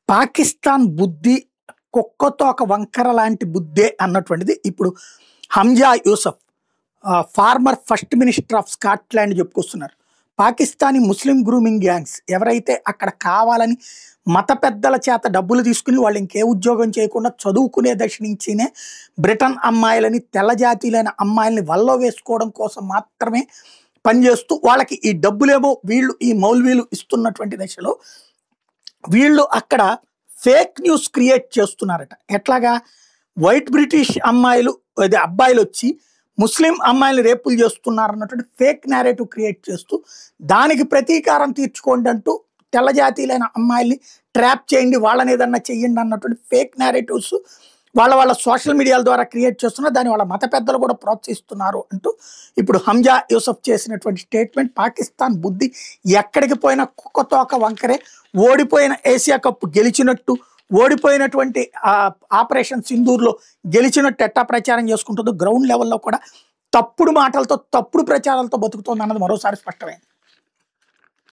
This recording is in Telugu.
పాకిస్తాన్ బుద్ధి కుక్కతోక వంకర లాంటి బుద్ధే అన్నటువంటిది ఇప్పుడు Humza Yousaf former first minister of Scotland చెప్పుకొస్తున్నారు. పాకిస్తానీ ముస్లిం గ్రూమింగ్ గ్యాంగ్స్ ఎవరైతే అక్కడ కావాలని మత పెద్దల చేత డబ్బులు తీసుకుని వాళ్ళు ఇంకే ఉద్యోగం చేయకుండా చదువుకునే దశ నుంచినే బ్రిటన్ అమ్మాయిలని తెల్ల జాతీయులైన అమ్మాయిలని వల్లో వేసుకోవడం కోసం మాత్రమే పనిచేస్తూ వాళ్ళకి ఈ డబ్బులేమో వీళ్ళు ఈ మౌల్వీలు ఇస్తున్నటువంటి దశలో వీళ్ళు అక్కడ ఫేక్ న్యూస్ క్రియేట్ చేస్తున్నారట. ఎట్లాగా వైట్ బ్రిటిష్ అబ్బాయిలు వచ్చి ముస్లిం అమ్మాయిలు రేపులు చేస్తున్నారు అన్నటువంటి ఫేక్ నేరేటివ్ క్రియేట్ చేస్తూ దానికి ప్రతీకారం తీర్చుకోండి అంటూ తెల్ల జాతీయులైన అమ్మాయిల్ని ట్రాప్ చేయండి, వాళ్ళని ఏదన్నా చెయ్యండి అన్నటువంటి ఫేక్ నేరేటివ్స్ వాళ్ళ సోషల్ మీడియాల ద్వారా క్రియేట్ చేస్తున్నారు. దాన్ని వాళ్ళ మత పెద్దలు కూడా ప్రోత్సహిస్తున్నారు అంటూ ఇప్పుడు హంజా యూసఫ్ చేసినటువంటి స్టేట్మెంట్. పాకిస్తాన్ బుద్ధి ఎక్కడికి పోయినా కుక్కతోక వంకరే. ఓడిపోయిన ఏషియా కప్ గెలిచినట్టు, ఓడిపోయినటువంటి ఆపరేషన్ సింధూర్లో గెలిచినట్టు ఎట్టా ప్రచారం చేసుకుంటుందో గ్రౌండ్ లెవెల్లో కూడా తప్పుడు మాటలతో తప్పుడు ప్రచారాలతో బతుకుతుంది అన్నది మరోసారి స్పష్టమైంది.